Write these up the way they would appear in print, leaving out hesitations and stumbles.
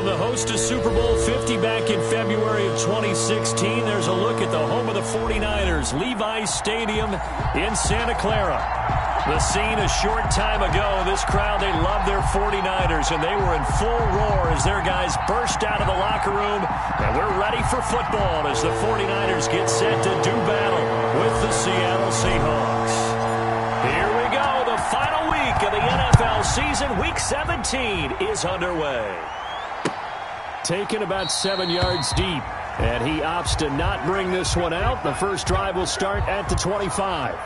From the host to Super Bowl 50 back in February of 2016, there's a look at the home of the 49ers, Levi's Stadium in Santa Clara. The scene a short time ago, this crowd, they love their 49ers, and they were in full roar as their guys burst out of the locker room, and we're ready for football as the 49ers get set to do battle with the Seattle Seahawks. Here we go, the final week of the NFL season. Week 17 is underway. Taken about 7 yards deep, and he opts to not bring this one out. The first drive will start at the 25.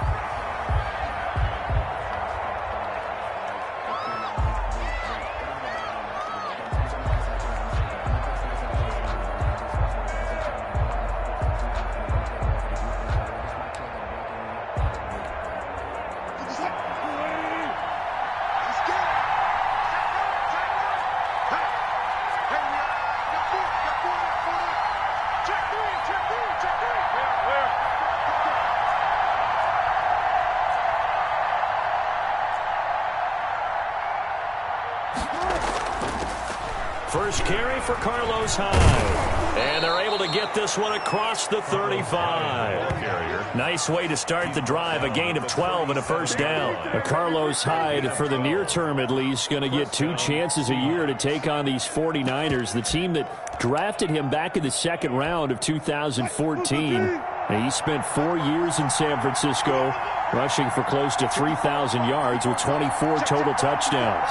First carry for Carlos Hyde. And they're able to get this one across the 35. Nice way to start the drive. A gain of 12 and a first down. Carlos Hyde, for the near term at least, going to get 2 chances a year to take on these 49ers, the team that drafted him back in the second round of 2014. And he spent 4 years in San Francisco, rushing for close to 3,000 yards with 24 total touchdowns.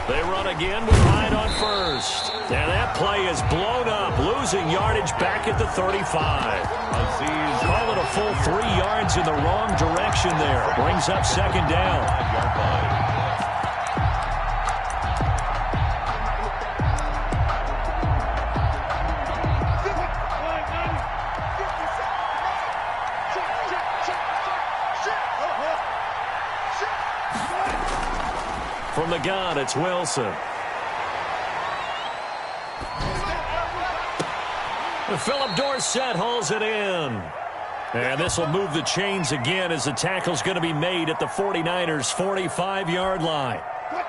They run again with Hyde on first. And that play is blown up, losing yardage back at the 35. Call it a full 3 yards in the wrong direction there. Brings up second down. From the gun, it's Wilson. Philip Dorsett hauls it in. And this will move the chains again as the tackle's going to be made at the 49ers' 45-yard line.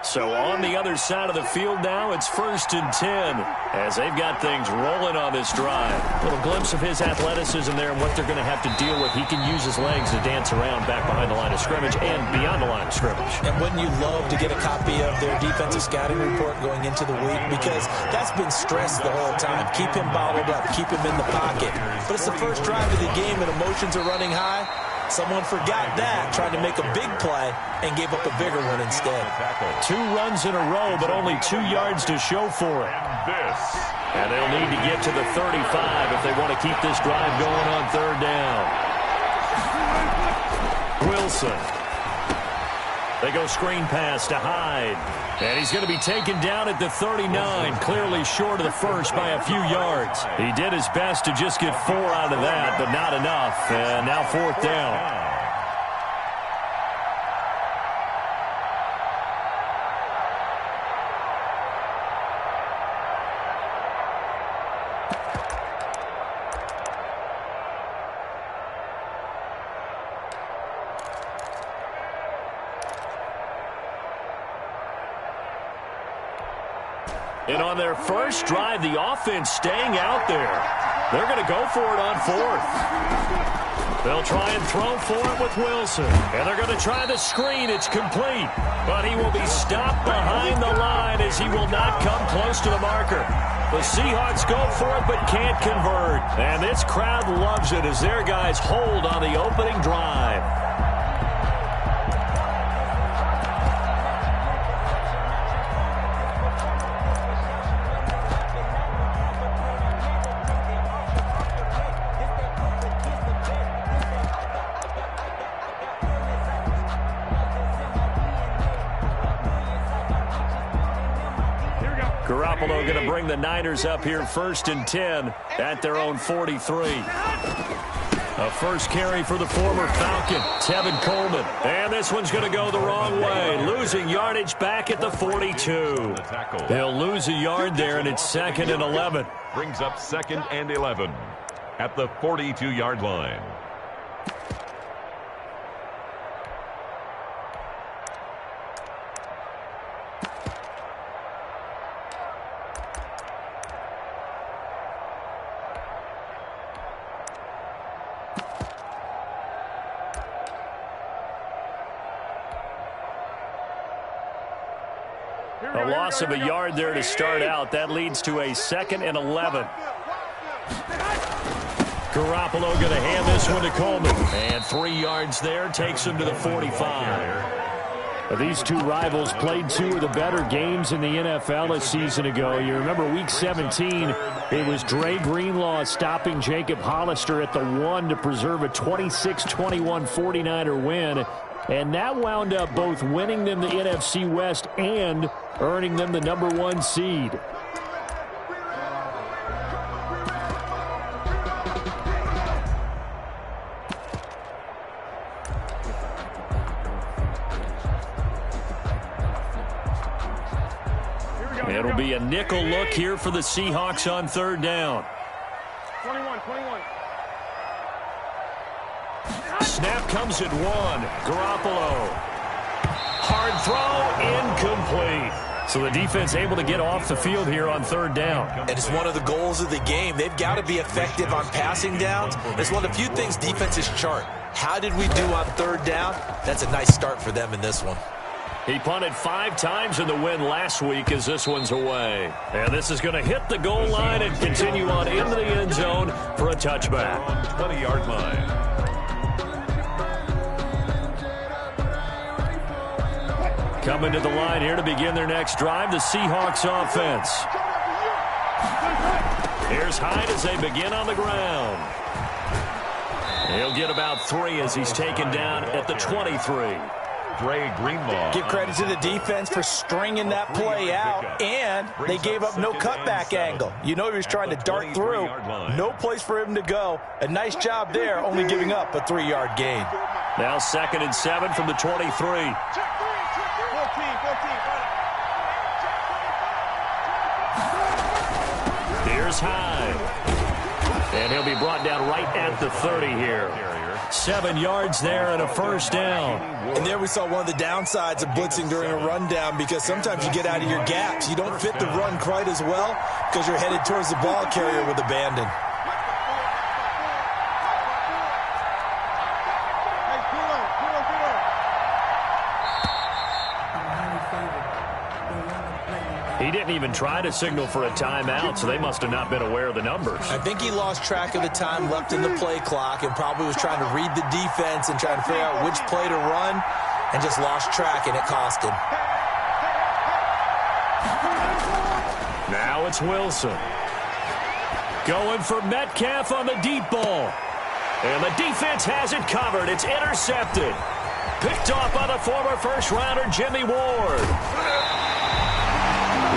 So on the other side of the field now, it's 1st and 10 as they've got things rolling on this drive. A little glimpse of his athleticism there and what they're going to have to deal with. He can use his legs to dance around back behind the line of scrimmage and beyond the line of scrimmage. And wouldn't you love to get a copy of their defensive scouting report going into the week? Because that's been stressed the whole time. Keep him bottled up. Keep him in the pocket. But it's the first drive of the game and emotions are running high. Someone forgot that, tried to make a big play, and gave up a bigger one instead. 2 runs in a row, but only 2 yards to show for it. And they'll need to get to the 35 if they want to keep this drive going on 3rd down. Wilson. They go screen pass to Hyde. And he's going to be taken down at the 39, clearly short of the first by a few yards. He did his best to just get 4 out of that, but not enough. And now 4th down. And on their first drive, the offense staying out there. They're going to go for it on 4th. They'll try and throw for it with Wilson. And they're going to try the screen. It's complete. But he will be stopped behind the line as he will not come close to the marker. The Seahawks go for it but can't convert. And this crowd loves it as their guys hold on the opening drive. Garoppolo going to bring the Niners up here 1st and 10 at their own 43. A first carry for the former Falcon, Tevin Coleman. And this one's going to go the wrong way, losing yardage back at the 42. They'll lose a yard there, and it's 2nd and 11. Brings up 2nd and 11 at the 42-yard line. A loss of a yard there to start out. That leads to a 2nd and 11. Garoppolo going to hand this one to Coleman. And 3 yards there takes him to the 45. These two rivals played 2 of the better games in the NFL a season ago. You remember Week 17, it was Dre Greenlaw stopping Jacob Hollister at the 1 to preserve a 26-21 49er win. And that wound up both winning them the NFC West and earning them the number 1 seed. It'll be a nickel look here for the Seahawks on 3rd down. 21. Snap comes at 1. Garoppolo. Hard throw, incomplete. So the defense able to get off the field here on 3rd down. And it's one of the goals of the game. They've got to be effective on passing downs. It's one of the few things defenses chart. How did we do on 3rd down? That's a nice start for them in this one. He punted 5 times in the win last week as this one's away. And this is going to hit the goal line and continue on into the end zone for a touchback. 20-yard line. Coming to the line here to begin their next drive, the Seahawks offense. Here's Hyde as they begin on the ground. He'll get about 3 as he's taken down at the 23. Dre Greenlaw. Give credit to the defense for stringing that play out, and they gave up no cutback angle. You know he was trying to dart through. No place for him to go. A nice job there, only giving up a 3-yard gain. Now 2nd and 7 from the 23. 14. Here's Hyde. And he'll be brought down right at the 30 here. 7 yards there and a 1st down. And there we saw one of the downsides of blitzing during a rundown, because sometimes you get out of your gaps. You don't fit the run quite as well because you're headed towards the ball carrier with abandon. He didn't even try to signal for a timeout, so they must have not been aware of the numbers. I think he lost track of the time left in the play clock and probably was trying to read the defense and trying to figure out which play to run, and just lost track, and it cost him. Now it's Wilson. Going for Metcalf on the deep ball. And the defense has it covered. It's intercepted. Picked off by the former first-rounder Jimmy Ward.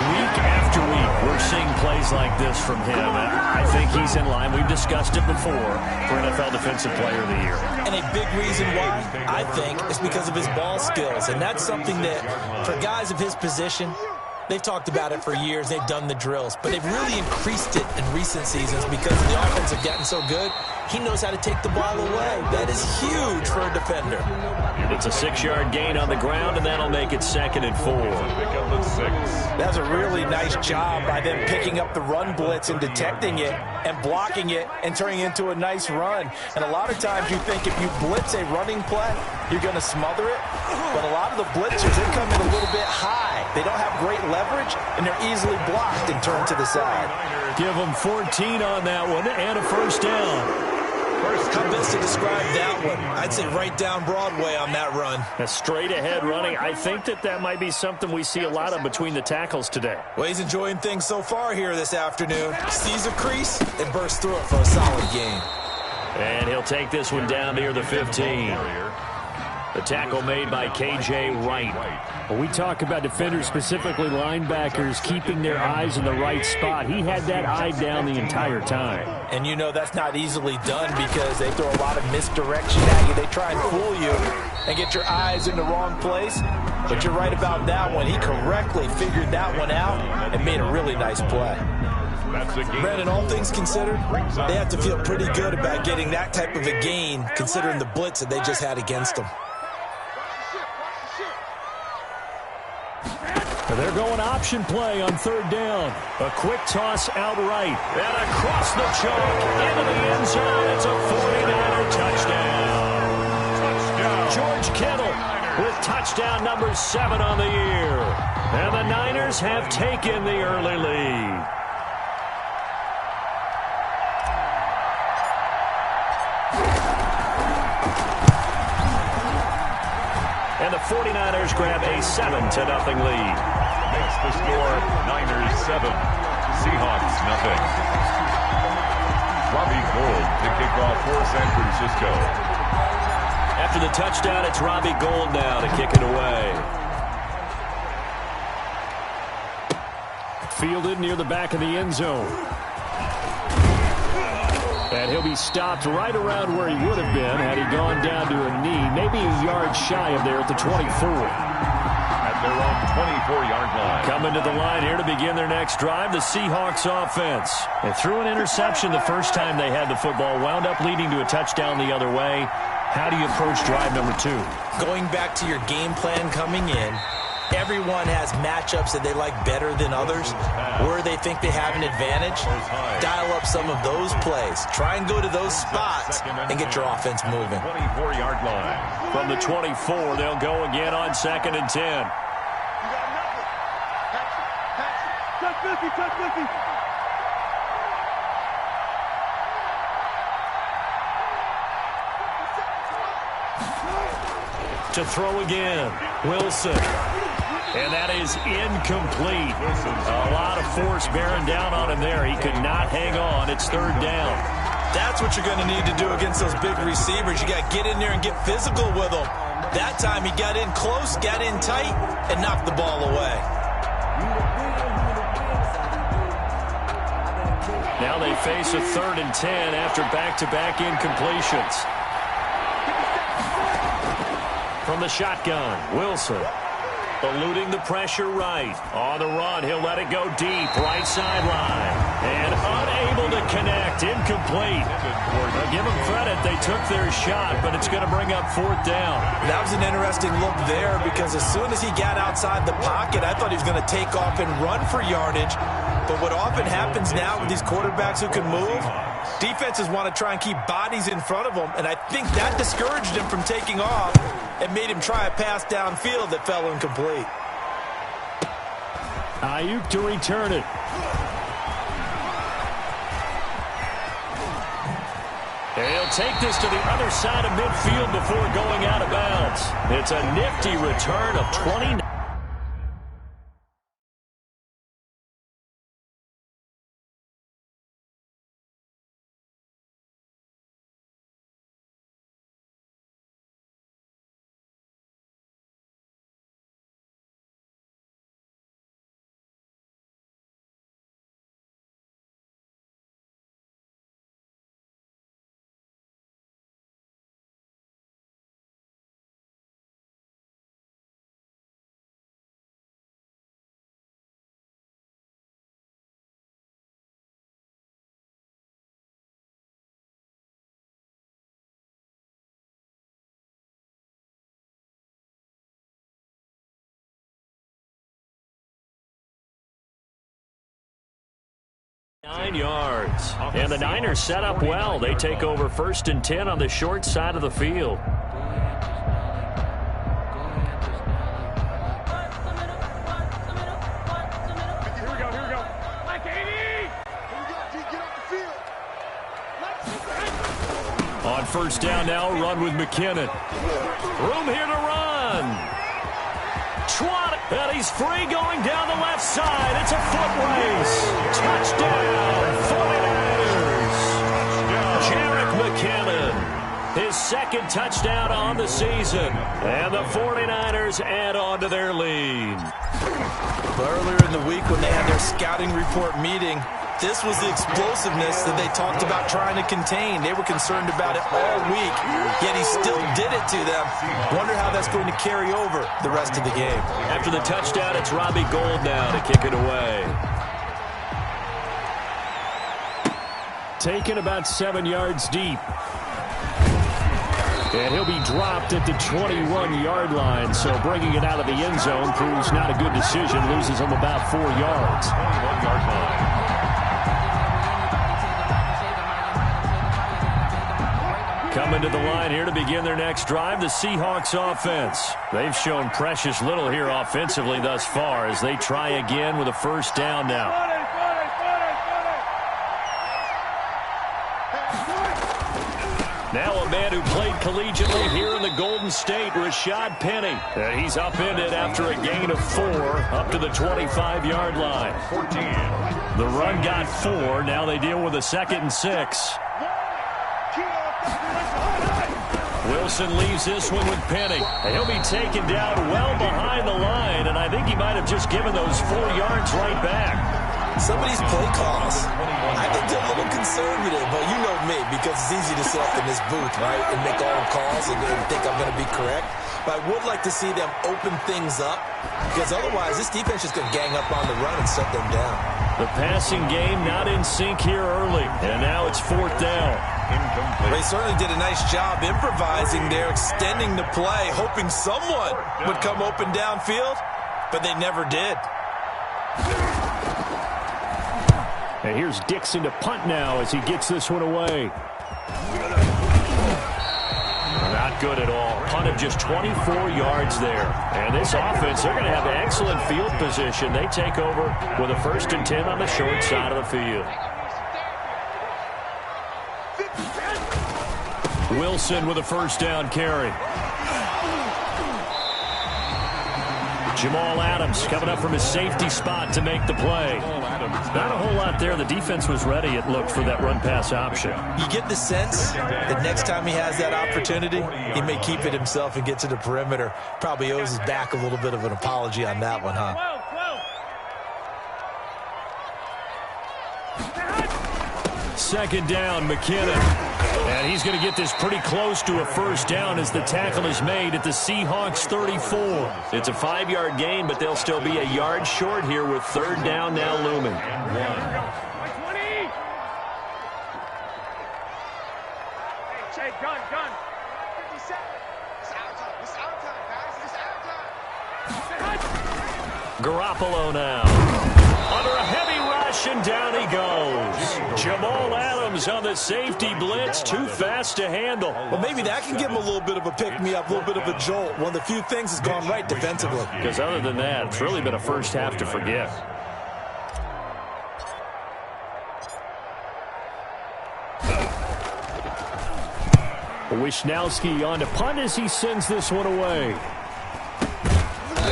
Week after week, we're seeing plays like this from him. I think he's in line. We've discussed it before for NFL Defensive Player of the Year. And a big reason why, I think, is because of his ball skills. And that's something that, for guys of his position, they've talked about it for years. They've done the drills. But they've really increased it in recent seasons because the offense have gotten so good. He knows how to take the ball away. That is huge for a defender. It's a 6-yard gain on the ground, and that'll make it 2nd and 4. That's a really nice job by them picking up the run blitz and detecting it and blocking it and turning it into a nice run. And a lot of times you think if you blitz a running play, you're going to smother it. But a lot of the blitzers, they come in a little bit high. They don't have great leverage, and they're easily blocked and turned to the side. Give them 14 on that one and a 1st down. How best to describe that one? I'd say right down Broadway on that run. A straight-ahead running. I think that might be something we see a lot of between the tackles today. Well, he's enjoying things so far here this afternoon. Sees a crease and bursts through it for a solid gain. And he'll take this one down near the 15. The tackle made by K.J. Wright. When we talk about defenders, specifically linebackers, keeping their eyes in the right spot, he had that eye down the entire time. And you know that's not easily done because they throw a lot of misdirection at you. They try and fool you and get your eyes in the wrong place. But you're right about that one. He correctly figured that one out and made a really nice play. Brandon, all things considered, they have to feel pretty good about getting that type of a gain considering the blitz that they just had against them. They're going option play on 3rd down. A quick toss outright. And across the chalk into the end zone. It's a 49er touchdown. George Kittle with touchdown number 7 on the year. And the Niners have taken the early lead. And the 49ers grab a 7-0 lead. Makes the score Niners 7, Seahawks 0. Robbie Gould to kick off for San Francisco. After the touchdown, it's Robbie Gould now to kick it away. Fielded near the back of the end zone. And he'll be stopped right around where he would have been had he gone down to a knee, maybe a yard shy of there at the 24. At their own 24-yard line. Coming to the line here to begin their next drive, the Seahawks offense. They threw an interception the first time they had the football, wound up leading to a touchdown the other way. How do you approach drive number 2? Going back to your game plan coming in, everyone has matchups that they like better than others, where they think they have an advantage. Dial up some of those plays. Try and go to those spots and get your offense moving. 24-yard line. From the 24, they'll go again on 2nd and 10. To throw again, Wilson. And that is incomplete. A lot of force bearing down on him there. He could not hang on. It's 3rd down. That's what you're going to need to do against those big receivers. You got to get in there and get physical with them. That time he got in close, got in tight, and knocked the ball away. Now they face a 3rd and 10 after back-to-back incompletions. From the shotgun, Wilson. Eluding the pressure right. On the run, he'll let it go deep. Right sideline. And unable to connect. Incomplete. Now give them credit. They took their shot, but it's going to bring up 4th down. That was an interesting look there because as soon as he got outside the pocket, I thought he was going to take off and run for yardage. But what often happens now with these quarterbacks who can move, defenses want to try and keep bodies in front of them, and I think that discouraged him from taking off and made him try a pass downfield that fell incomplete. Ayuk to return it. And he'll take this to the other side of midfield before going out of bounds. It's a nifty return of 29. Nine yards. And the Niners set up well. They take over 1st and 10 on the short side of the field. Here we go. Like 80! Here we go, G, get off the field. On 1st down now, run with McKinnon. Room here to run. Trot, and he's free going down the left side. It's a foot race. Touchdown, 49ers. Jerick McKinnon, his 2nd touchdown on the season. And the 49ers add on to their lead. But earlier in the week when they had their scouting report meeting, this was the explosiveness that they talked about trying to contain. They were concerned about it all week, yet he still did it to them. Wonder how that's going to carry over the rest of the game. After the touchdown, it's Robbie Gould now to kick it away. Taken about 7 yards deep. And he'll be dropped at the 21-yard line, so bringing it out of the end zone proves not a good decision. Loses him about 4 yards. 21-yard line. Coming to the line here to begin their next drive, the Seahawks offense. They've shown precious little here offensively thus far as they try again with a first down now. Now a man who played collegiately here in the Golden State, Rashad Penny. He's upended after a gain of 4 up to the 25-yard line. 14. The run got 4. Now they deal with a 2nd and 6. Wilson leaves this one with Penny. He'll be taken down well behind the line, and I think he might have just given those 4 yards right back. Some of these play calls, I think they're a little conservative, but you know me, because it's easy to sit up in this booth, right, and make all the calls and think I'm going to be correct. But I would like to see them open things up, because otherwise this defense is going to gang up on the run and shut them down. The passing game not in sync here early, and now it's 4th down. They certainly did a nice job improvising there, extending the play, hoping someone would come open downfield, but they never did. And here's Dixon to punt now as he gets this one away. Not good at all. Punt of just 24 yards there. And this offense, they're going to have excellent field position. They take over with a 1st and 10 on the short side of the field. Wilson with a first down carry. Jamal Adams coming up from his safety spot to make the play. Not a whole lot there. The defense was ready, it looked, for that run-pass option. You get the sense that next time he has that opportunity, he may keep it himself and get to the perimeter. Probably owes his back a little bit of an apology on that one, huh? 2nd down, McKinnon. And he's going to get this pretty close to a first down as the tackle is made at the Seahawks 34. It's a 5-yard gain, but they'll still be a yard short here with 3rd down now looming. Gun. Garoppolo now. Under a heavy rush, and down he goes. Jamal Adams on the safety blitz, too fast to handle. Well, maybe that can give him a little bit of a pick-me-up, a little bit of a jolt. One of the few things that's gone right defensively. Because other than that, it's really been a first half to forget. Wisnowski on to punt as he sends this one away.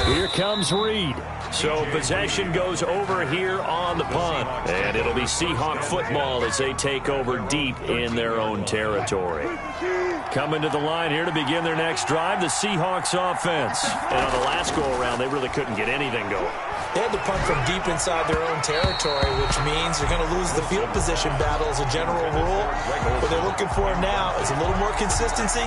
Here comes Reed. So possession goes over here on the punt. And it'll be Seahawk football as they take over deep in their own territory. Coming to the line here to begin their next drive, the Seahawks offense. And on the last go-around, they really couldn't get anything going. They had to punt from deep inside their own territory, which means they're going to lose the field position battle as a general rule. What they're looking for now is a little more consistency,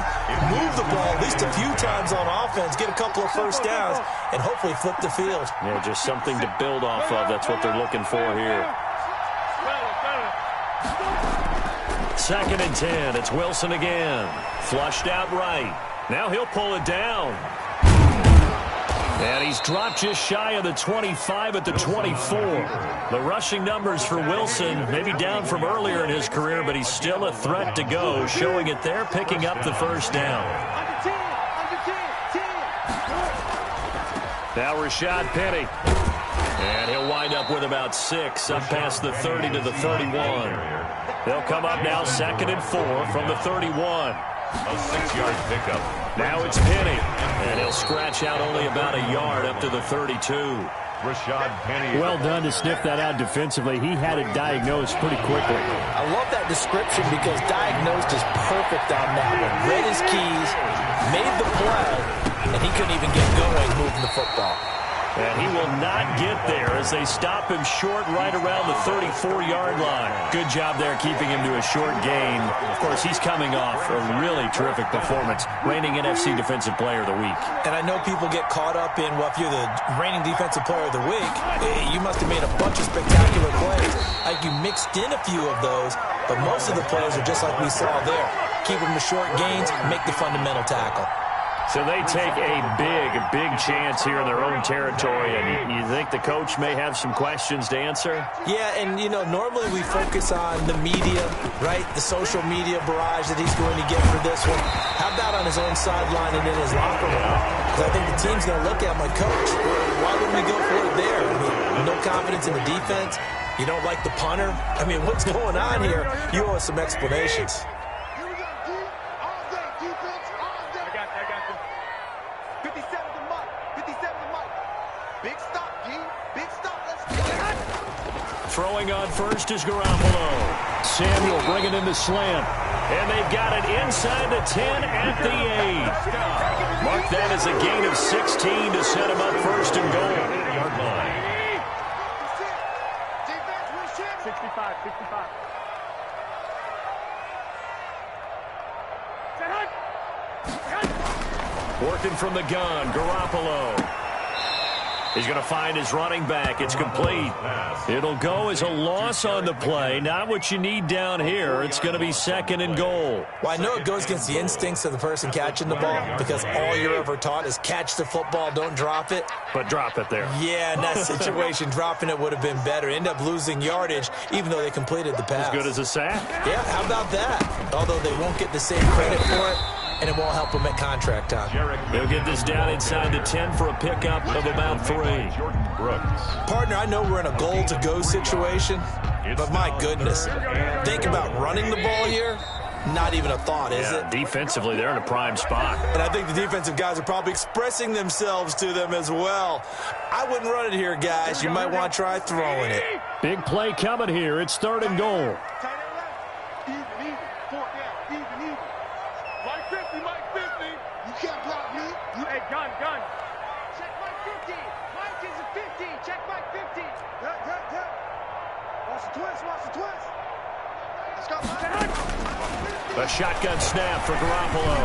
move the ball at least a few times on offense, get a couple of first downs, and hopefully flip the field. Yeah, just something to build off of. That's what they're looking for here. 2nd and 10. It's Wilson again. Flushed out right. Now he'll pull it down. And he's dropped just shy of the 25 at the 24. The rushing numbers for Wilson maybe down from earlier in his career, but he's still a threat to go, showing it there, picking up the first down. Now Rashad Penny. And he'll wind up with about 6 up past the 30 to the 31. They'll come up now 2nd and 4 from the 31. A 6-yard pickup. Now it's Penny, and he'll scratch out only about a yard up to the 32. Rashad Penny. Well done to sniff that out defensively. He had it diagnosed pretty quickly. I love that description because diagnosed is perfect on that one. Read his keys, made the play, and he couldn't even get going moving the football. And he will not get there as they stop him short right around the 34-yard line. Good job there keeping him to a short gain. Of course, he's coming off a really terrific performance, reigning NFC Defensive Player of the Week. And I know people get caught up in, well, if you're the reigning Defensive Player of the Week, you must have made a bunch of spectacular plays. Like you mixed in a few of those, but most of the plays are just like we saw there. Keep them to short gains, make the fundamental tackle. So they take a big chance here in their own territory, and you think the coach may have some questions to answer? Yeah, and, you know, normally we focus on the media, right, the social media barrage that he's going to get for this one. How about on his own sideline and in his locker room? Because I think the team's going to look at my coach. Why wouldn't we go for it there? I mean, no confidence in the defense. You don't like the punter. I mean, what's going on here? You owe us some explanations. Throwing on first is Garoppolo. Samuel bringing in the slant. And they've got it inside the 10 at the 8. Mark that as a gain of 16 to set him up first and goal. Yard line. 65. Working from the gun, Garoppolo. He's going to find his running back. It's complete. It'll go as a loss on the play. Not what you need down here. It's going to be second and goal. Well, I know it goes against the instincts of the person catching the ball because all you're ever taught is catch the football, don't drop it. But drop it there. Yeah, in that situation, dropping it would have been better. End up losing yardage, even though they completed the pass. As good as a sack. Yeah, how about that? Although they won't get the same credit for it, and it won't help them at contract time. They'll get this down inside the 10 for a pickup of about 3. Partner, I know we're in a goal-to-go situation, but my goodness, think about running the ball here. Not even a thought, is it? Defensively, they're in a prime spot. And I think the defensive guys are probably expressing themselves to them as well. I wouldn't run it here, guys. You might want to try throwing it. Big play coming here. It's third and goal. Gun. Check my 50. Mike is a 50. Check my 50. Watch the twist. Let's go. A shotgun snap for Garoppolo.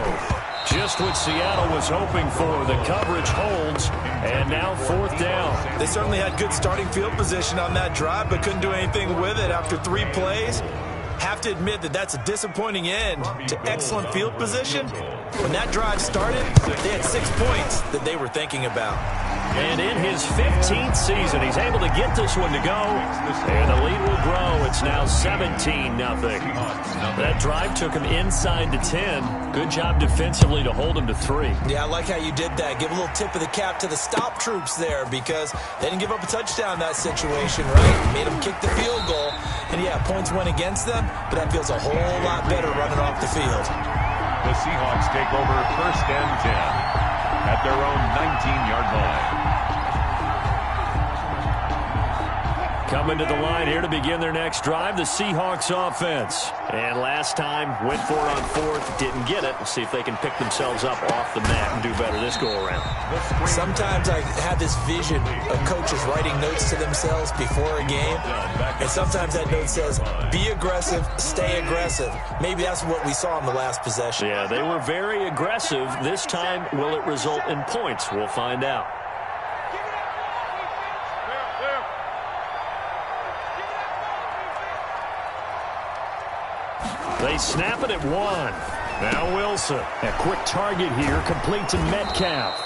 Just what Seattle was hoping for. The coverage holds, and now fourth down. They certainly had good starting field position on that drive, but couldn't do anything with it after 3 plays. Have to admit that that's a disappointing end to excellent field position. When that drive started, they had 6 points that they were thinking about. And in his 15th season, he's able to get this one to go. And the lead will grow. It's now 17-0. That drive took him inside the 10. Good job defensively to hold him to 3. Yeah, I like how you did that. Give a little tip of the cap to the stop troops there because they didn't give up a touchdown in that situation, right? Made them kick the field goal. And, yeah, points went against them, but that feels a whole lot better running off the field. The Seahawks take over first and 10 at their own 19-yard line. Coming to the line here to begin their next drive, the Seahawks offense. And last time, went for it on fourth, didn't get it. We'll see if they can pick themselves up off the mat and do better this go-around. Sometimes I have this vision of coaches writing notes to themselves before a game. And sometimes that note says, be aggressive, stay aggressive. Maybe that's what we saw in the last possession. Yeah, they were very aggressive. This time, will it result in points? We'll find out. They snap it at 1. Now Wilson. A quick target here, complete to Metcalf.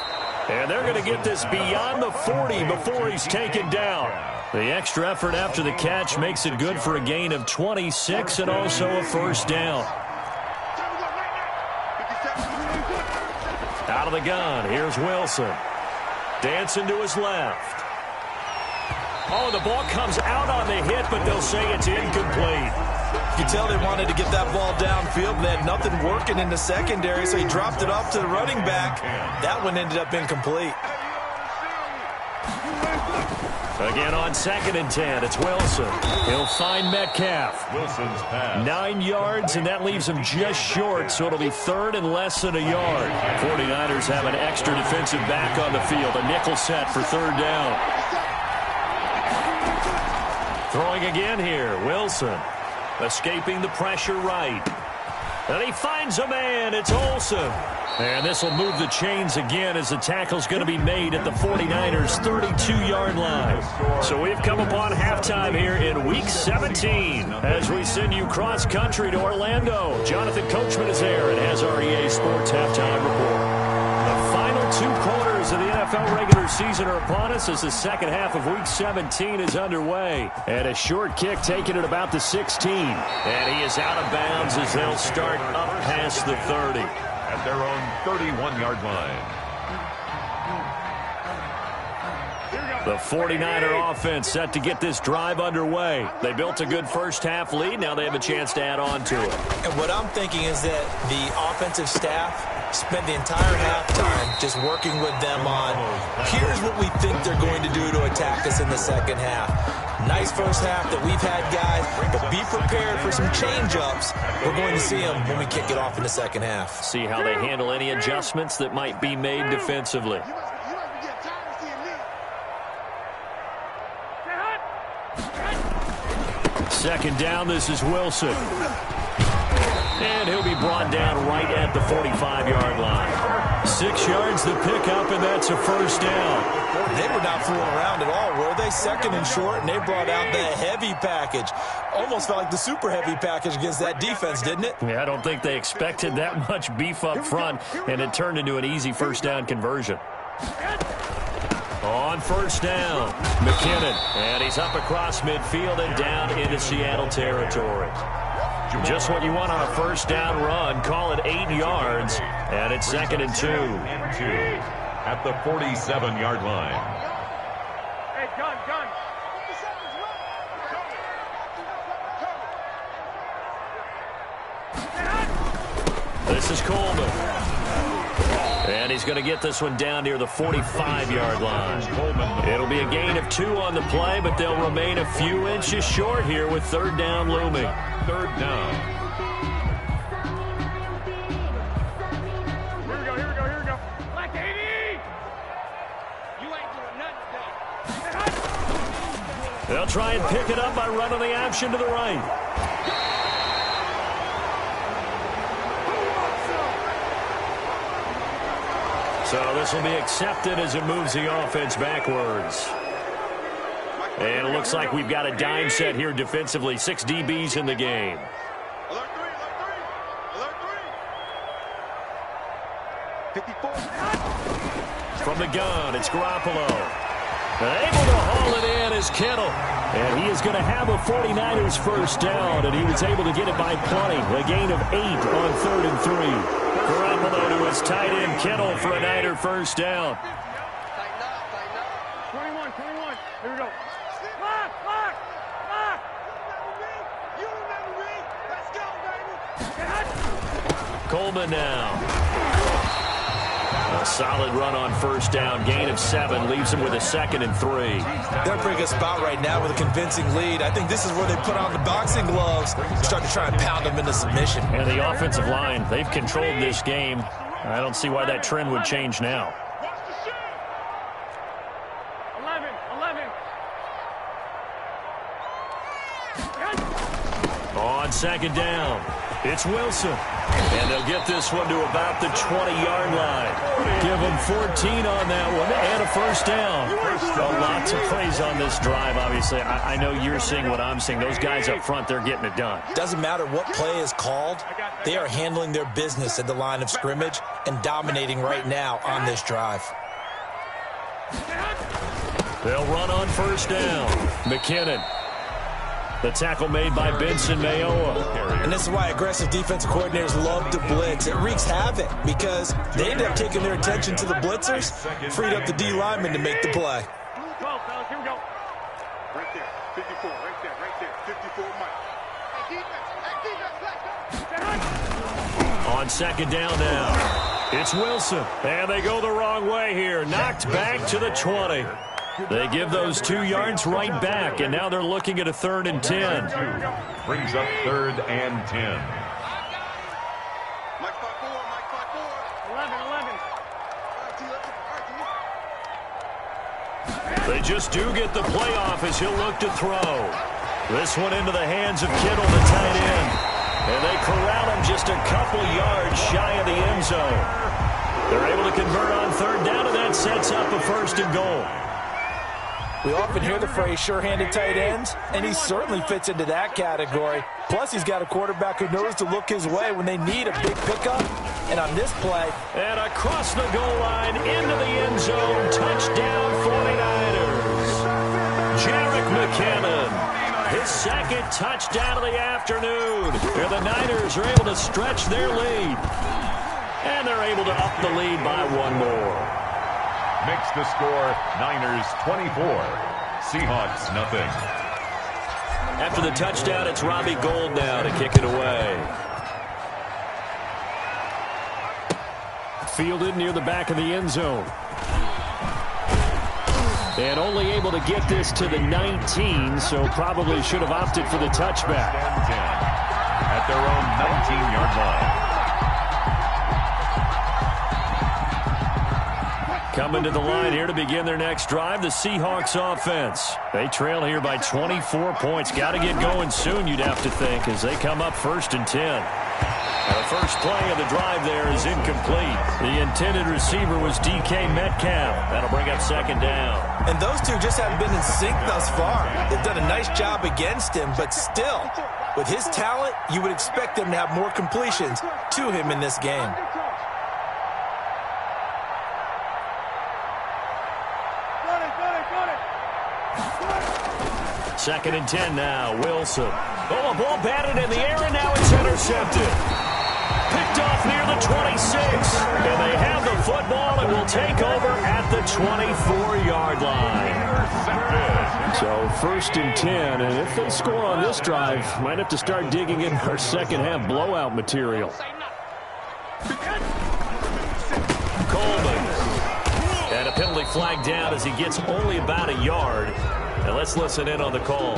And they're going to get this beyond the 40 before he's taken down. The extra effort after the catch makes it good for a gain of 26 and also a first down. Out of the gun, here's Wilson. Dancing to his left. Oh, the ball comes out on the hit, but they'll say it's incomplete. You can tell they wanted to get that ball downfield. They had nothing working in the secondary, so he dropped it off to the running back. That one ended up incomplete. Again on 2nd and 10, it's Wilson. He'll find Metcalf. Wilson's pass. 9 yards, and that leaves him just short, so it'll be third and less than a yard. 49ers have an extra defensive back on the field, a nickel set for third down. Throwing again here, Wilson. Escaping the pressure right. And he finds a man. It's Olsen. And this will move the chains again as the tackle's going to be made at the 49ers' 32-yard line. So we've come upon halftime here in Week 17 as we send you cross-country to Orlando. Jonathan Coachman is there and has our EA Sports Halftime Report. 2 quarters of the NFL regular season are upon us as the second half of Week 17 is underway. And a short kick taken at about the 16. And he is out of bounds as they'll start up past the 30. At their own 31-yard line. The 49er offense set to get this drive underway. They built a good first-half lead. Now they have a chance to add on to it. And what I'm thinking is that the offensive staff spent the entire halftime just working with them on, here's what we think they're going to do to attack us in the second half. Nice first half that we've had, guys, but be prepared for some change-ups. We're going to see them when we kick it off in the second half. See how they handle any adjustments that might be made defensively. Second down, this is Wilson. And he'll be brought down right at the 45-yard line. 6 yards the pickup, and that's a first down. They were not fooling around at all, were they? Second and short, and they brought out the heavy package. Almost felt like the super heavy package against that defense, didn't it? Yeah, I don't think they expected that much beef up front, and it turned into an easy first down conversion. On first down, McKinnon, and he's up across midfield and down into Seattle territory. Just what you want on a first down run. Call it 8 yards, and it's 2nd and 2. At the 47-yard line. Hey, gun. This is Coleman. And he's going to get this one down near the 45-yard line. It'll be a gain of 2 on the play, but they'll remain a few inches short here with third down looming. Third down. Here we go. Black 80! You ain't doing nothing today. They'll try and pick it up by running the option to the right. So this will be accepted as it moves the offense backwards. And it looks like we've got a dime set here defensively. 6 DBs in the game. Alert 3. 54. From the gun, it's Garoppolo. Able to haul it in is Kittle. And he is going to have a 49ers first down, and he was able to get it by plenty. A gain of 8 on 3rd and 3. Garoppolo to his tight end, Kittle, for a Niner first down. 21. Here we go. Lock. You remember me. Let's go, baby. Coleman now. A solid run on first down. Gain of 7 leaves him with a 2nd and 3. They're in a pretty good spot right now with a convincing lead. I think this is where they put on the boxing gloves and start to try and pound them into submission. And the offensive line, they've controlled this game. I don't see why that trend would change now. 11. On second down, it's Wilson. And they'll get this one to about the 20-yard line. Give them 14 on that one and a first down. Lots of plays on this drive, obviously. I know you're seeing what I'm seeing. Those guys up front, they're getting it done. Doesn't matter what play is called. They are handling their business at the line of scrimmage and dominating right now on this drive. They'll run on first down. McKinnon. The tackle made by Benson Mayowa. And this is why aggressive defensive coordinators love to blitz. It wreaks havoc because they end up taking their attention to the blitzers, freed up the D lineman to make the play. 12, fellas, here we go. Right there, 54, right there, 54, Mike. Hey, defense, On second down now, it's Wilson. And they go the wrong way here. Knocked back to the 20. They give those 2 yards right back, and now they're looking at a 3rd and 10. Brings up 3rd and 10. Mike 5-4, 11. They just do get the playoff as he'll look to throw. This one into the hands of Kittle, the tight end. And they corral him just a couple yards shy of the end zone. They're able to convert on 3rd down, and that sets up a 1st and goal. We often hear the phrase sure-handed tight ends, and he certainly fits into that category. Plus, he's got a quarterback who knows to look his way when they need a big pickup. And on this play... And across the goal line, into the end zone, touchdown 49ers. Jerick McKinnon, his second touchdown of the afternoon. And the Niners are able to stretch their lead. And they're able to up the lead by one more. Makes the score Niners 24, Seahawks nothing. After the touchdown, it's Robbie Gould now to kick it away. Fielded near the back of the end zone. And only able to get this to the 19, so probably should have opted for the touchback. At their own 19-yard line. Coming to the line here to begin their next drive, the Seahawks offense. They trail here by 24 points. Got to get going soon, you'd have to think, as they come up 1st and 10. And the first play of the drive there is incomplete. The intended receiver was DK Metcalf. That'll bring up 2nd down. And those two just haven't been in sync thus far. They've done a nice job against him, but still, with his talent, you would expect them to have more completions to him in this game. 2nd and 10 now. Wilson. Oh, a ball batted in the air, and now it's intercepted. Picked off near the 26. And they have the football and will take over at the 24-yard line. So 1st and 10, and if they score on this drive, might have to start digging in our second-half blowout material. Coleman. And a penalty flag down as he gets only about a yard. And let's listen in on the call.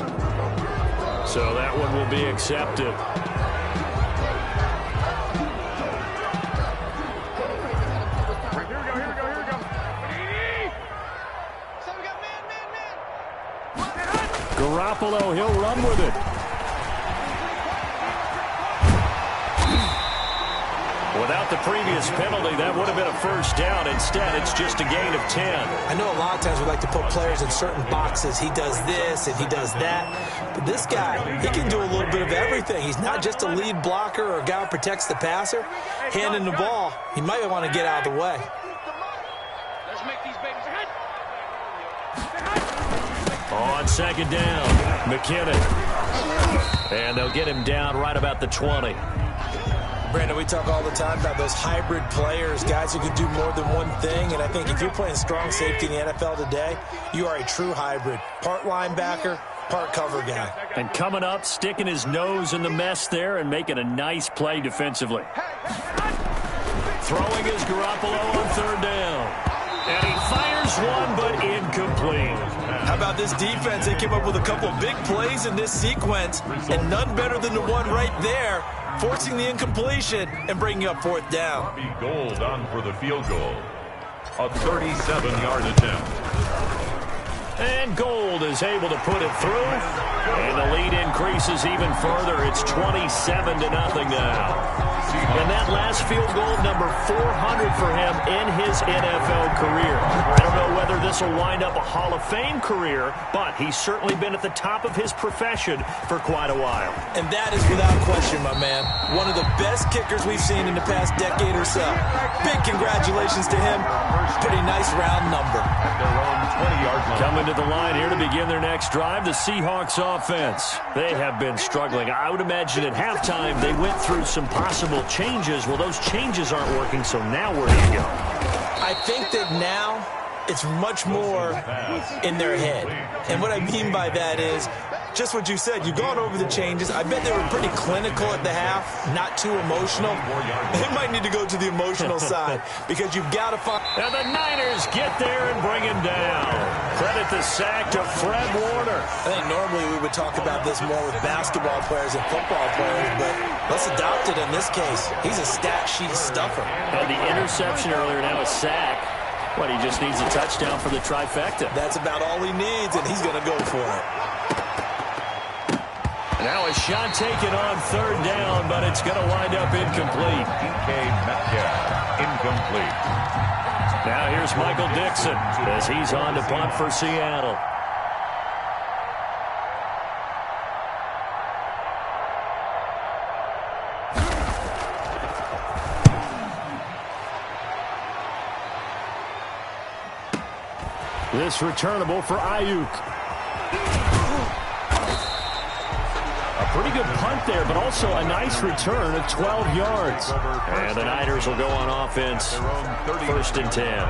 So that one will be accepted. Here we go. So we got man. Garoppolo, he'll run with it. Without the previous penalty, that would have been a 1st down. Instead, it's just a gain of 10. I know a lot of times we like to put players in certain boxes. He does this and he does that. But this guy, he can do a little bit of everything. He's not just a lead blocker or a guy who protects the passer. Handing the ball, he might want to get out of the way. Let's make these babies ahead. On 2nd down, McKinnon. And they'll get him down right about the 20. Brandon, we talk all the time about those hybrid players, guys who can do more than one thing. And I think if you're playing strong safety in the NFL today, you are a true hybrid. Part linebacker, part cover guy. And coming up, sticking his nose in the mess there and making a nice play defensively. Throwing is Garoppolo on 3rd down. And he fires one, but incomplete. How about this defense? They came up with a couple big plays in this sequence, and none better than the one right there, forcing the incompletion and bringing up 4th down. Robbie Gould on for the field goal. A 37-yard attempt. And Gould is able to put it through. And the lead increases even further. It's 27-0 now. And that last field goal, number 400 for him in his NFL career. I don't know whether this will wind up a Hall of Fame career, but he's certainly been at the top of his profession for quite a while. And that is without question, my man. One of the best kickers we've seen in the past decade or so. Big congratulations to him. Pretty nice round number. At their own 20-yard line. Coming to the line here to begin their next drive, the Seahawks offense. They have been struggling. I would imagine at halftime they went through some possible changes. Well, those changes aren't working, so now where do you go? I think that now it's much more in their head. And what I mean by that is just what you said. You've gone over the changes. I bet they were pretty clinical at the half, not too emotional. They might need to go to the emotional side because you've got to find... And the Niners get there and bring him down. Credit the sack to Fred Warner. I think normally we would talk about this more with basketball players and football players, but let's adopt it in this case. He's a stat sheet stuffer. And the interception earlier, now a sack. What, he just needs a touchdown for the trifecta. That's about all he needs, and he's going to go for it. Now a shot taken on 3rd down, but it's going to wind up incomplete. DK Metcalf, incomplete. Now here's Michael Dixon as he's on to punt for Seattle. This returnable for Ayuk. A pretty good punt there, but also a nice return of 12 yards. And the Niners will go on offense, 1st and 10.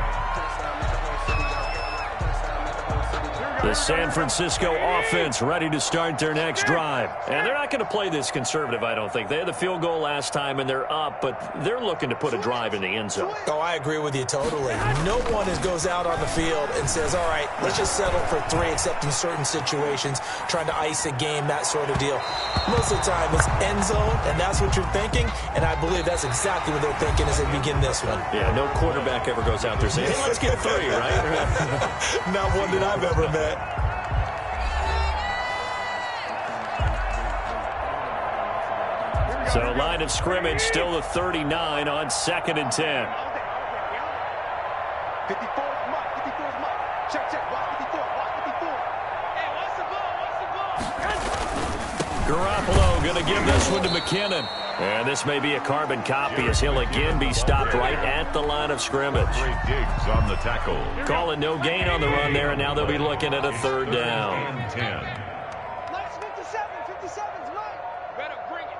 The San Francisco offense ready to start their next drive. And they're not going to play this conservative, I don't think. They had the field goal last time, and they're up, but they're looking to put a drive in the end zone. Oh, I agree with you totally. No one goes out on the field and says, all right, let's just settle for 3, except in certain situations, trying to ice a game, that sort of deal. Most of the time, it's end zone, and that's what you're thinking, and I believe that's exactly what they're thinking as they begin this one. Yeah, no quarterback ever goes out there saying, hey, let's get 3, right? Not one that I've ever met. So line of scrimmage still the 39 on 2nd and 10. 54's mark. 54's mark. Check. Watch 54. Hey, what's the ball? Garoppolo going to give this one to McKinnon. And this may be a carbon copy as he'll again be stopped right at the line of scrimmage. Great Diggs on the tackle. Calling no gain on the run there, and now they'll be looking at a 3rd down. 10. Nice 57's mine. Better bring it.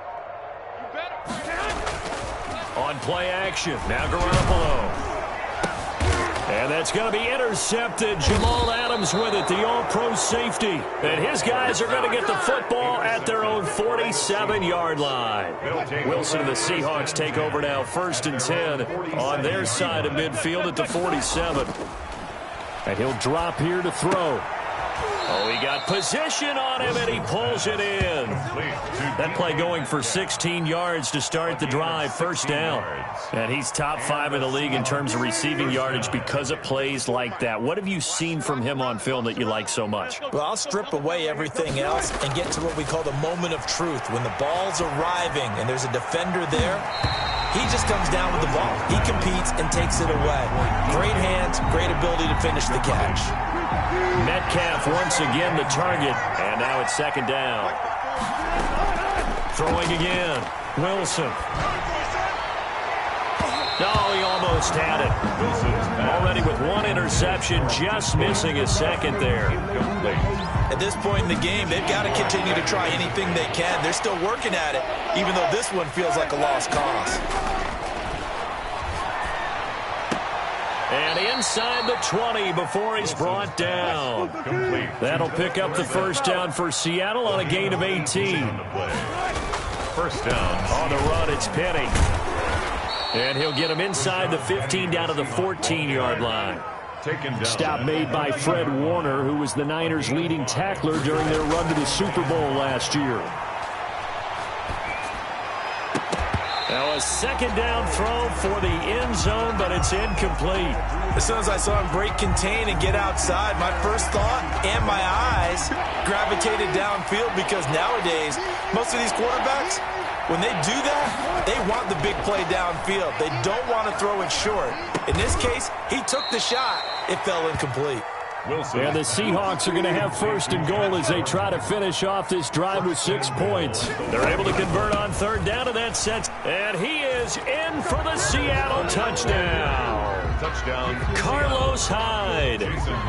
You better bring it. On play action, now Garoppolo. And that's going to be intercepted. Jamal Adams with it, the all-pro safety. And his guys are going to get the football at their own 47-yard line. Wilson and the Seahawks take over now, 1st and 10 on their side of midfield at the 47. And he'll drop here to throw. Oh, he got position on him, and he pulls it in. That play going for 16 yards to start the drive, 1st down. And he's top 5 in the league in terms of receiving yardage because of plays like that. What have you seen from him on film that you like so much? Well, I'll strip away everything else and get to what we call the moment of truth. When the ball's arriving and there's a defender there, he just comes down with the ball. He competes and takes it away. Great hands, great ability to finish the catch. Metcalf once again the target, and now it's 2nd down. Throwing again. Wilson. No, he almost had it. Already with 1 interception, just missing his 2nd there. At this point in the game, they've got to continue to try anything they can. They're still working at it, even though this one feels like a lost cause. And inside the 20 before he's brought down. That'll pick up the 1st down for Seattle on a gain of 18. 1st down. On the run, it's Penny. And he'll get him inside the 15 down to the 14-yard line. Stop made by Fred Warner, who was the Niners' leading tackler during their run to the Super Bowl last year. Now a 2nd down throw for the end zone, but it's incomplete. As soon as I saw him break contain and get outside, my first thought and my eyes gravitated downfield, because nowadays, most of these quarterbacks, when they do that, they want the big play downfield. They don't want to throw it short. In this case, he took the shot. It fell incomplete. And the Seahawks are going to have 1st and goal as they try to finish off this drive with 6 points. They're able to convert on 3rd down, and that sets. And he is in for the Seattle touchdown. Carlos Hyde.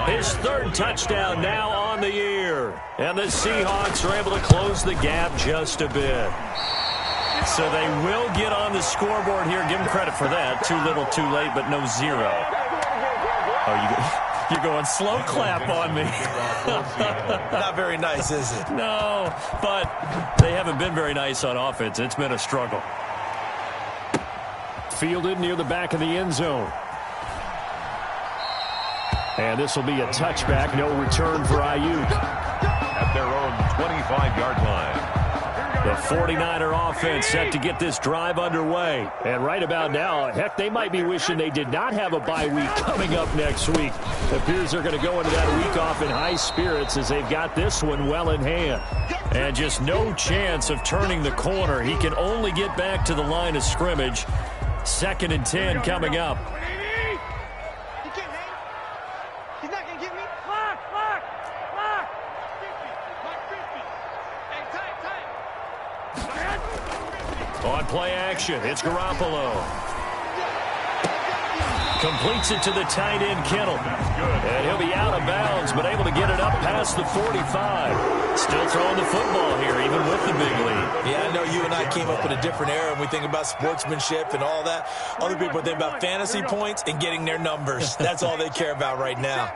His 3rd touchdown now on the year. And the Seahawks are able to close the gap just a bit. So they will get on the scoreboard here. Give them credit for that. Too little, too late, but no 0. Oh, you're going slow clap on me. Not very nice, is it? No, but they haven't been very nice on offense. It's been a struggle. Fielded near the back of the end zone. And this will be a touchback. No return for Ayuk. At their own 25-yard line. The 49er offense set to get this drive underway. And right about now, heck, they might be wishing they did not have a bye week coming up next week. It appears they're going to go into that week off in high spirits as they've got this one well in hand. And just no chance of turning the corner. He can only get back to the line of scrimmage. 2nd and 10 coming up. He can't hang. He's not going to get me. Mark. Mark 50. Hey, time. On play action, it's Garoppolo. Completes it to the tight end, Kittle. And he'll be out of bounds, but able to get it up past the 45. Still throwing the football here, even with the big lead. Yeah, I know you and I came up in a different era, and we think about sportsmanship and all that. Other people think about fantasy points and getting their numbers. That's all they care about right now.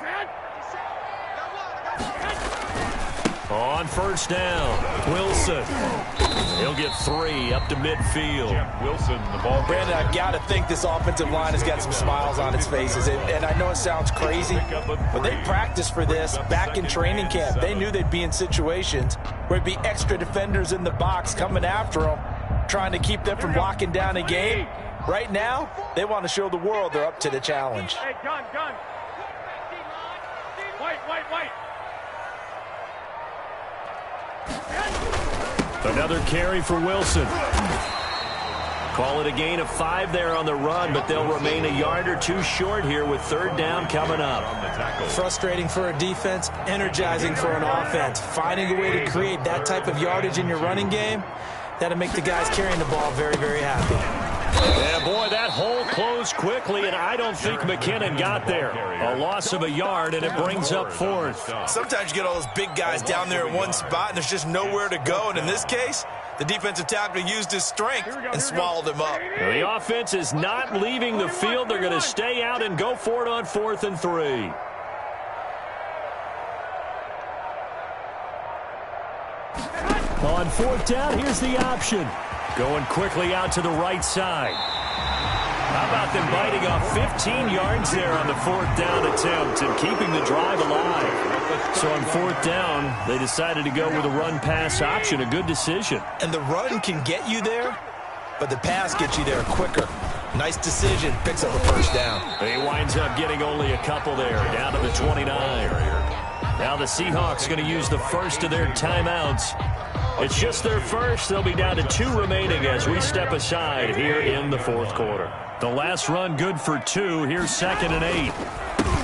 On first down, Wilson. He'll get 3 up to midfield. Wilson, the ball. Brandon, I've got to think this offensive line has got some smiles on its faces. And I know it sounds crazy, but they practiced for this back in training camp. They knew they'd be in situations where it'd be extra defenders in the box coming after them, trying to keep them from locking down a game. Right now, they want to show the world they're up to the challenge. Hey, gun. White. Another carry for Wilson. Call it a gain of 5 there on the run, but they'll remain a yard or 2 short here with third down coming up. Frustrating for a defense, energizing for an offense. Finding a way to create that type of yardage in your running game, that'll make the guys carrying the ball very, very happy. Yeah, boy, that hole closed quickly, and I don't think McKinnon got there. A loss of a yard, and it brings up 4th. Sometimes you get all those big guys down there in one spot, and there's just nowhere to go. And in this case, the defensive tackle used his strength and swallowed him up. The offense is not leaving the field. They're going to stay out and go for it on 4th and 3. On 4th down, here's the option. Going quickly out to the right side. How about them biting off 15 yards there on the 4th down attempt and keeping the drive alive? So on 4th down, they decided to go with a run-pass option. A good decision. And the run can get you there, but the pass gets you there quicker. Nice decision. Picks up a first down. He winds up getting only a couple there, down to the 29. Now the Seahawks going to use the first of their timeouts. It's just their first. They'll be down to 2 remaining as we step aside here in the 4th quarter. The last run good for 2. Here's 2nd and 8.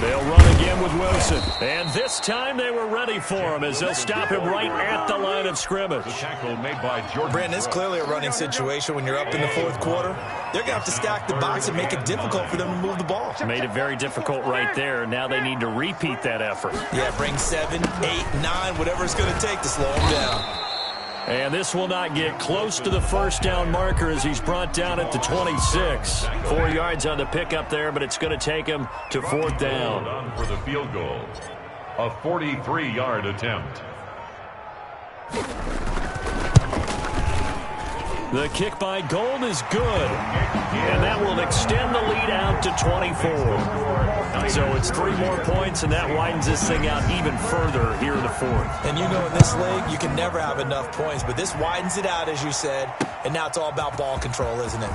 They'll run again with Wilson. And this time they were ready for him as they'll stop him right at the line of scrimmage. Tackle made by Jordan. Brandon, it's clearly a running situation when you're up in the 4th quarter. They're going to have to stack the box and make it difficult for them to move the ball. Made it very difficult right there. Now they need to repeat that effort. Yeah, bring 7, 8, 9, whatever it's going to take to slow him down. And this will not get close to the first down marker as he's brought down at the 26. 4 yards on the pickup there, but it's going to take him to 4th down. For the field goal. A 43-yard attempt. The kick by Gold is good. And that will extend the lead out to 24. So it's 3 more points, and that widens this thing out even further here in the 4th. And you know in this league, you can never have enough points, but this widens it out, as you said, and now it's all about ball control, isn't it?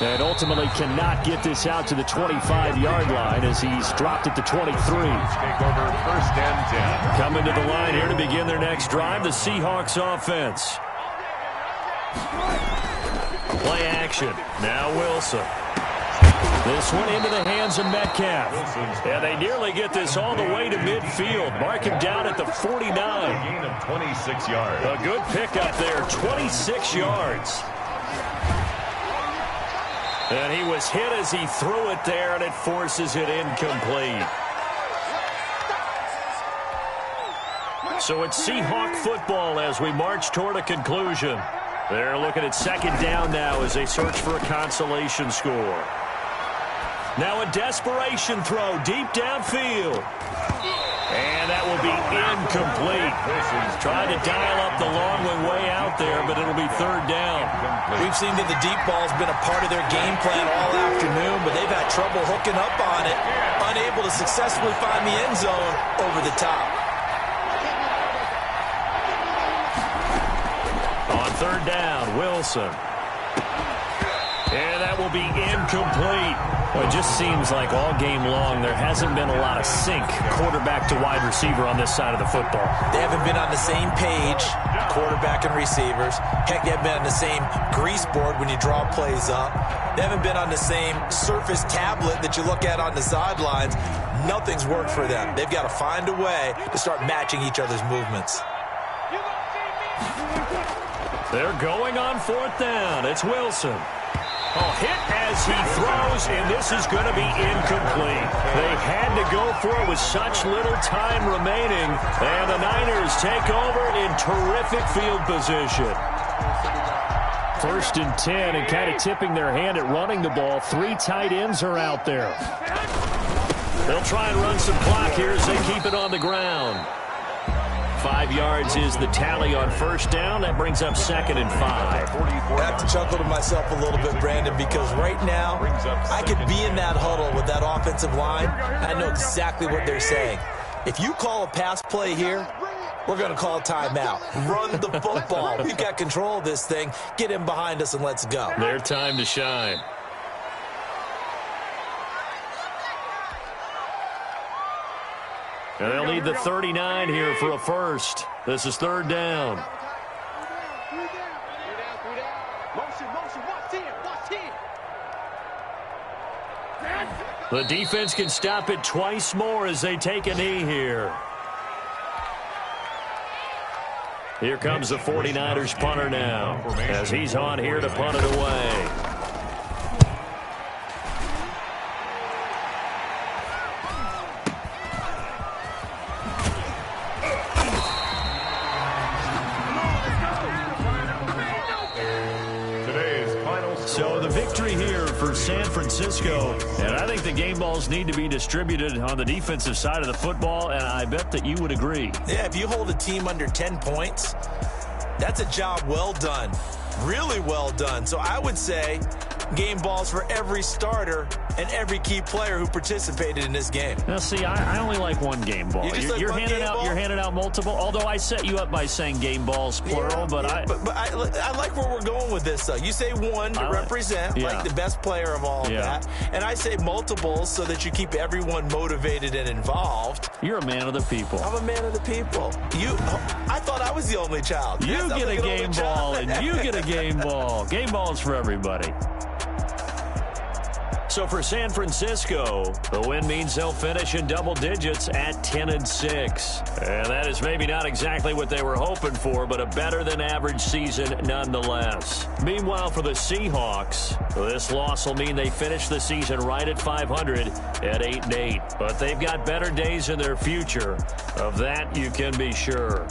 And ultimately cannot get this out to the 25-yard line as he's dropped it to 23. Take over 1st and 10. Coming to the line here to begin their next drive, the Seahawks offense. Play action. Now Wilson. This one into the hands of Metcalf. And they nearly get this all the way to midfield. Mark him down at the 49. Gain of 26 yards. A good pickup there, 26 yards. And he was hit as he threw it there, and it forces it incomplete. So it's Seahawk football as we march toward a conclusion. They're looking at 2nd down now as they search for a consolation score. Now a desperation throw deep downfield. And that will be incomplete. Trying to dial up the long way out there, but it'll be 3rd down. We've seen that the deep ball's been a part of their game plan all afternoon, but they've had trouble hooking up on it, unable to successfully find the end zone over the top. On 3rd down, Wilson. And that will be incomplete. Well, it just seems like all game long there hasn't been a lot of sync quarterback to wide receiver on this side of the football. They haven't been on the same page, quarterback and receivers. Heck, they haven't been on the same grease board when you draw plays up. They haven't been on the same surface tablet that you look at on the sidelines. Nothing's worked for them. They've got to find a way to start matching each other's movements. They're going on 4th down. It's Wilson. Oh, hit as he throws, and this is going to be incomplete. They had to go for it with such little time remaining, and the Niners take over in terrific field position. 1st and 10, and kind of tipping their hand at running the ball. 3 tight ends are out there. They'll try and run some clock here as they keep it on the ground. 5 yards is the tally on 1st down. That brings up 2nd and 5. I have to chuckle to myself a little bit, Brandon, because right now I could be in that huddle with that offensive line. I know exactly what they're saying. If you call a pass play here, we're going to call timeout. Run the football. We've got control of this thing. Get him behind us and let's go. Their time to shine. And they'll need the 39 here for a first. This is 3rd down. The defense can stop it twice more as they take a knee here. Here comes the 49ers punter now as he's on here to punt it away. So the victory here for San Francisco, and I think the game balls need to be distributed on the defensive side of the football, and I bet that you would agree. Yeah, if you hold a team under 10 points, that's a job well done, really well done. So I would say game balls for every starter and every key player who participated in this game. Now, see, I only like one game ball. You're handing out multiple. Although I set you up by saying game balls plural, but I like where we're going with this. Though you say one to represent like the best player of all of that, and I say multiples so that you keep everyone motivated and involved. You're a man of the people. I'm a man of the people. I thought I was the only child. You get a game ball, and you get a game ball. Game balls for everybody. So for San Francisco, the win means they'll finish in double digits at 10-6. And that is maybe not exactly what they were hoping for, but a better than average season nonetheless. Meanwhile, for the Seahawks, this loss will mean they finish the season right at 500 at 8-8. But they've got better days in their future. Of that, you can be sure.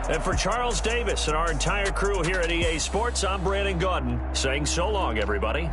And for Charles Davis and our entire crew here at EA Sports, I'm Brandon Gaudin saying so long, everybody.